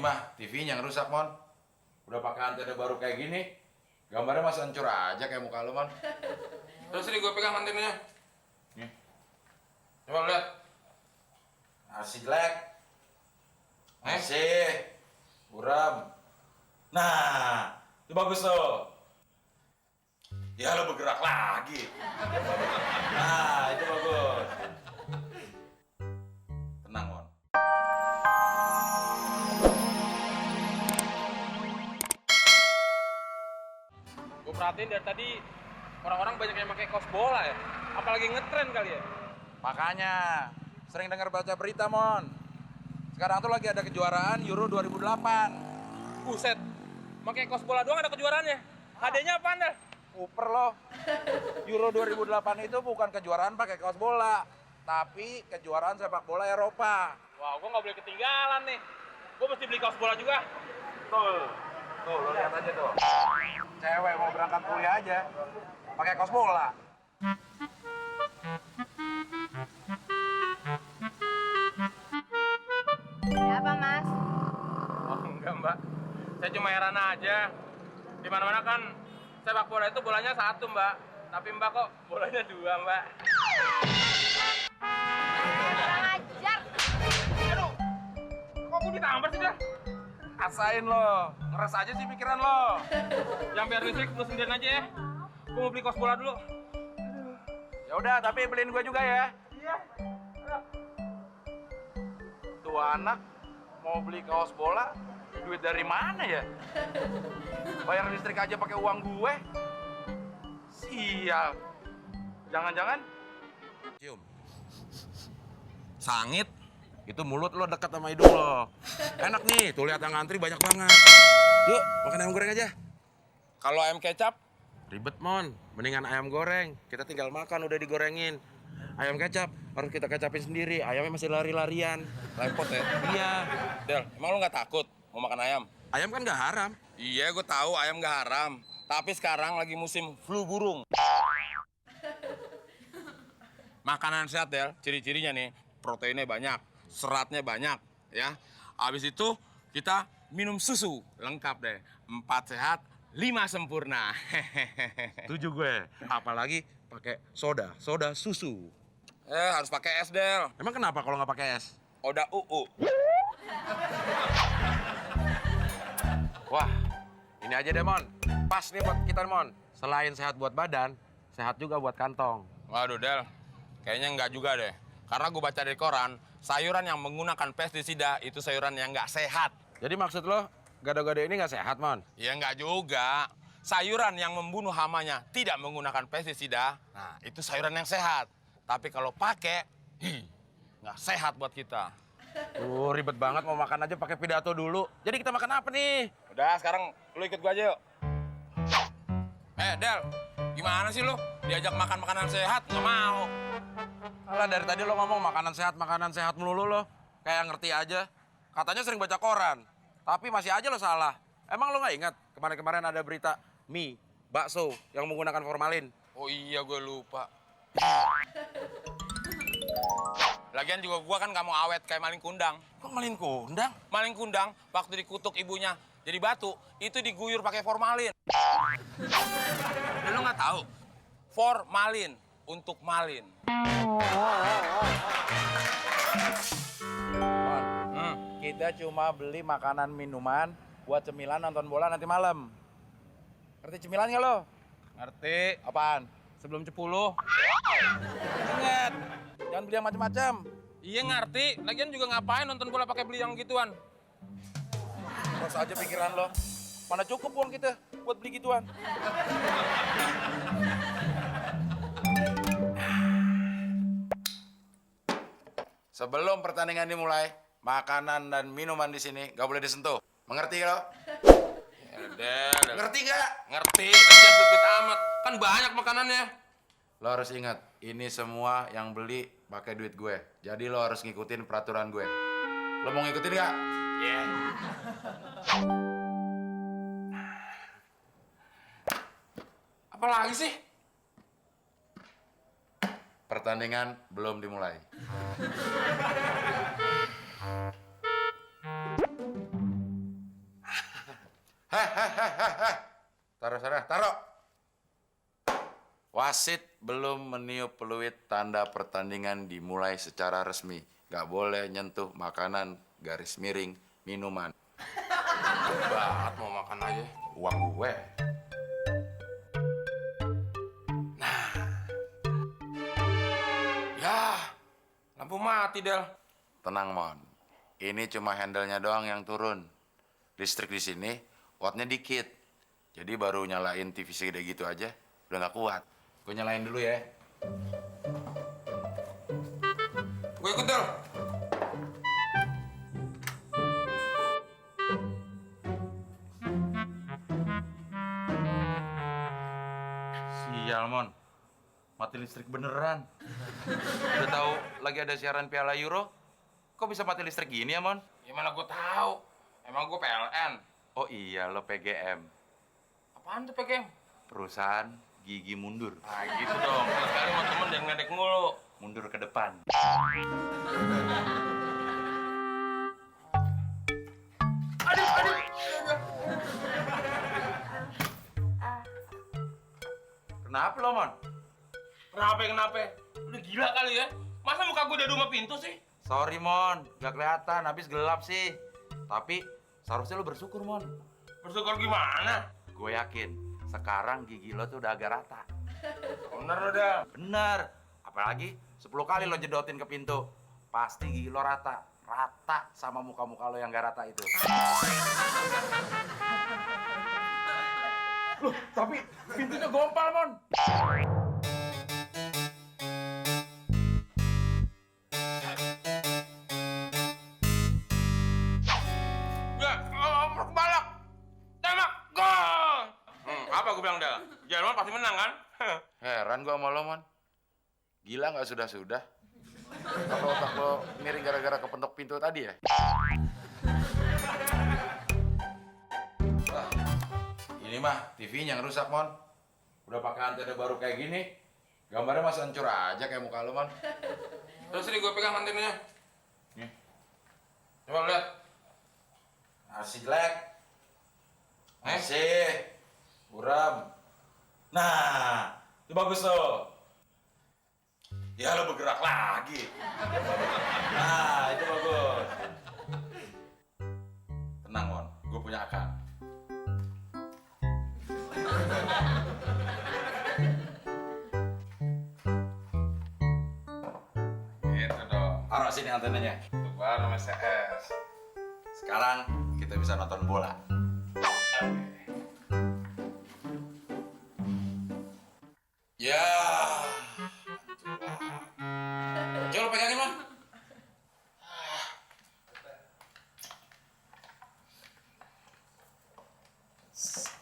mah TV-nya yang rusak, Mon. Udah pakai antena baru kayak gini, gambarnya masih hancur aja kayak muka lu, Mon. Terus ini gue pegang antenanya. Nih, Coba lihat. masih jelek. Masih. Buram. Nah, itu bagus tuh. Ya lo bergerak lagi. Nah, itu bagus. Tenang, Mon. Gue perhatiin dari tadi orang-orang banyak yang pakai kaos bola ya. Apalagi ngetren kali ya. Makanya, sering dengar baca berita, Mon. Sekarang tuh lagi ada kejuaraan Euro 2008. Buset. Pakai kaos bola doang ada kejuaraannya. Hadiahnya apaan dah? Super loh. Euro 2008 itu bukan kejuaraan pakai kaos bola, tapi kejuaraan sepak bola Eropa. Wah, gue nggak boleh ketinggalan nih. Gue mesti beli kaos bola juga. Tuh, lo lihat aja tuh. Cewek mau berangkat kuliah aja, pakai kaos bola. Ada apa, Mas? Oh enggak mbak, saya cuma heran aja. Di mana-mana kan sepak bola itu bolanya satu mbak, tapi mbak kok bolanya dua mbak. Kurang ajar. Aduh, kok gue ditampar sih dah? Rasain lo, ngeres aja sih pikiran lo. Yang biar listrik lu sendirian aja ya. Gue mau beli kaos bola dulu. Ya udah, tapi beliin gua juga ya. Iya. Tuh anak mau beli kaos bola, duit dari mana ya? Bayar listrik aja pakai uang gue. Sial. Jangan-jangan cium. Sangit. Itu mulut lo dekat sama hidung lo. Enak nih, tuh lihat yang ngantri banyak banget. Yuk, makan ayam goreng aja. Kalau ayam kecap, Ribet, Mon. Mendingan ayam goreng. Kita tinggal makan udah digorengin. Ayam kecap harus kita kecapin sendiri. Ayamnya masih lari-larian. repot ya. Iya. Del, emang lu nggak takut mau makan ayam? Ayam kan nggak haram. Iya, gue tahu ayam nggak haram. Tapi sekarang lagi musim flu burung. Makanan sehat, Del. Ciri-cirinya nih, proteinnya banyak, seratnya banyak, ya. Habis itu kita minum susu, lengkap deh. 4 sehat, 5 sempurna. Setuju gue. Apalagi pakai soda susu. Harus pakai es, Del. Emang kenapa kalau nggak pakai es? Oda UU. Wah, ini aja deh, Mon. Pas nih buat kita, Mon. Selain sehat buat badan, sehat juga buat kantong. Waduh, Del. Kayaknya enggak juga deh. Karena gue baca di koran, sayuran yang menggunakan pestisida itu sayuran yang nggak sehat. Jadi maksud lo, gado-gado ini nggak sehat, Mon? Ya enggak juga. Sayuran yang membunuh hamanya tidak menggunakan pestisida, nah itu sayuran yang sehat. Tapi kalau pakai, nggak sehat buat kita. Ribet banget mau makan aja pakai pidato dulu. Jadi kita makan apa nih? Udah, sekarang lu ikut gua aja yuk. Del, gimana sih lu? Diajak makan makanan sehat, nggak mau. Alah, dari tadi lo ngomong makanan sehat melulu lo. Kayak ngerti aja. Katanya sering baca koran. Tapi masih aja lo salah. Emang lo nggak ingat kemarin-kemarin ada berita mie, bakso yang menggunakan formalin? Oh iya, gue lupa. Lagian juga gua kan nggak mau awet kayak maling kundang. Kok maling kundang? Maling kundang waktu dikutuk ibunya jadi batu, itu diguyur pakai formalin. Lu nggak tahu? Formalin untuk malin. Mon, kita cuma beli makanan minuman buat cemilan nonton bola nanti malam. Ngerti cemilan nggak lo? Ngerti? Apaan? Sebelum 10. Ingat, jangan beli yang macam-macam. Iya ngerti. Lagian juga ngapain nonton bola pakai beli yang gituan? Terus aja pikiran lo. Mana cukup uang kita buat beli gituan? Sebelum pertandingan dimulai, makanan dan minuman di sini gak boleh disentuh. Mengerti lo? Ngerti gak? Ngerti. Lagian duit amat. Kan banyak makanannya. Lo harus ingat, ini semua yang beli pakai duit gue. Jadi lo harus ngikutin peraturan gue. Lo mau ngikutin gak? Iya. Apa lagi sih? Pertandingan belum dimulai. Taruh sana, taruh. Wasit belum meniup peluit tanda pertandingan dimulai secara resmi. Nggak boleh nyentuh makanan garis miring minuman. Banget mau makan aja. Uang gue. Ya, lampu mati, Del. Tenang, Mon. Ini cuma handle-nya doang yang turun. Listrik di sini, wattnya dikit. Jadi baru nyalain TV segede gitu aja, udah nggak kuat. Gue nyalain dulu ya. Gue ikut, Del. Sial, Mon. Mati listrik beneran. Udah tahu lagi ada siaran Piala Euro? Kok bisa mati listrik gini ya, Mon? Gimana gue tahu? Emang gue PLN. Oh iya, lo PGM. Apaan tuh PGM? Perusahaan gigi mundur. Nah gitu dong. Kalau sekali mau temen jangan ngedek mulu. Mundur ke depan. Kenapa lo, Mon? Kenapa? Udah gila kali ya? Masa muka gue udah dua pintu sih? Sorry, Mon. Gak kelihatan, habis gelap sih. Tapi seharusnya lo bersyukur, Mon. Bersyukur gimana? Gue yakin, sekarang gigi lo tuh udah agak rata. Bener lo, Del. Bener. Apalagi 10 kali lo jedotin ke pintu. Pasti gigi lo rata. Rata sama muka-muka lo yang gak rata itu. Loh, tapi pintunya gompal, Mon. Ya, balak. Tembak, gol. Apa gue bilang, Del? Jerman pasti menang kan? Heran gua sama lo, Mon. Gila nggak sudah-sudah? Apa otak lo miring gara-gara kepentok pintu tadi ya? Wah, ini mah TV-nya yang rusak, Mon. Udah pakai antena baru kayak gini, gambarnya masih hancur aja kayak muka lo, Mon. Terus ini gue pegang antenanya. Nih, Coba lihat. masih jelek. Masih. Buram. Nah, itu bagus tuh. Ya lo bergerak lagi. Nah, itu bagus. Tenang, Mon. Gue punya akal. Gitu dong. Taruh sini antenanya. Itu baru namanya CS. Sekarang kita bisa nonton bola. Ya. Coba lo pegangin, Mon.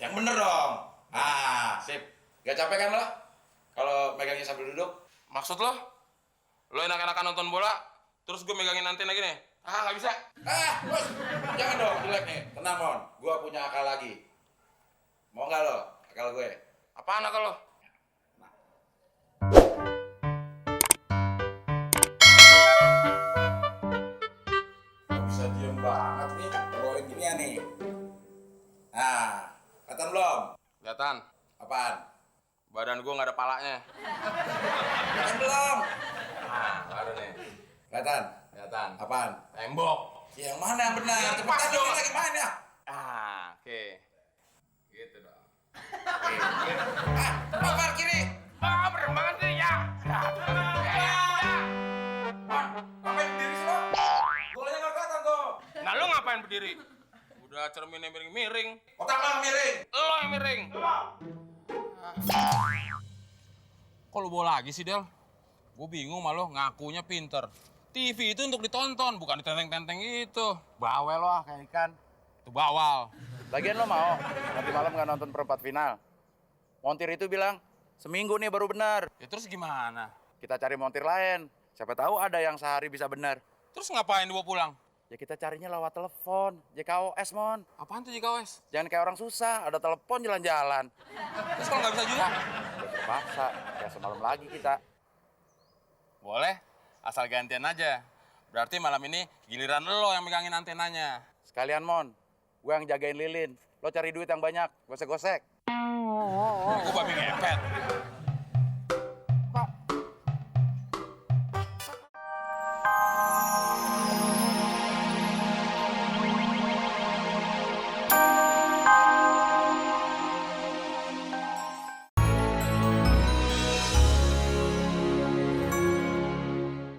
Yang bener dong. Ah, sip. Gak capek kan lo? Kalau megangnya sambil duduk? Maksud lo? Lo enak-enakan nonton bola, terus gue megangin antena gini? Ah, nggak bisa. Bos. Jangan dong, jelek nih. Tenang, Mon. Gua punya akal lagi. Mau nggak lo? Akal gue. Apaan akal lo? Gak bisa diem banget nih. Bawain ginian nih. Nah, kelihatan belum? Kelihatan, Apaan? badan gue nggak ada palanya. Kelihatan belum? Nah, baru nih. Kelihatan? Kelihatan. Apaan? Tembok. Yang mana yang benar? Yang Cepetan pas dong, dong. ini lagi main ya. Oke. Gitu dong. Bakar kiri. Bener banget sih, ya. Ngapain berdiri sih lo? Bolanya nggak kelihatan tuh. Nah, lo ngapain berdiri? Udah cerminnya miring-miring. Otak lo yang miring. Lo yang miring. Kok lo bawa lagi sih, Del? Gue bingung malu ngakunya pinter. TV itu untuk ditonton, bukan ditenteng-tenteng itu. Bawel lo kayak ikan. Itu bawal. Lagian lo mau nanti malam nggak nonton perempat final? Montir itu bilang seminggu nih baru benar. Ya terus gimana? Kita cari montir lain. Siapa tahu ada yang sehari bisa benar. Terus ngapain dibawa pulang? Ya kita carinya lewat telepon, JKOS, Mon. Apaan tuh JKOS? Jangan kayak orang susah, ada telepon jalan-jalan. Terus kalau nggak bisa juga? Ya terpaksa, kayak semalam lagi kita. Boleh, asal gantian aja. Berarti malam ini giliran lo yang megangin antenanya. Sekalian, Mon, gue yang jagain lilin. Lo cari duit yang banyak, gosek-gosek. Aku babi ngepet.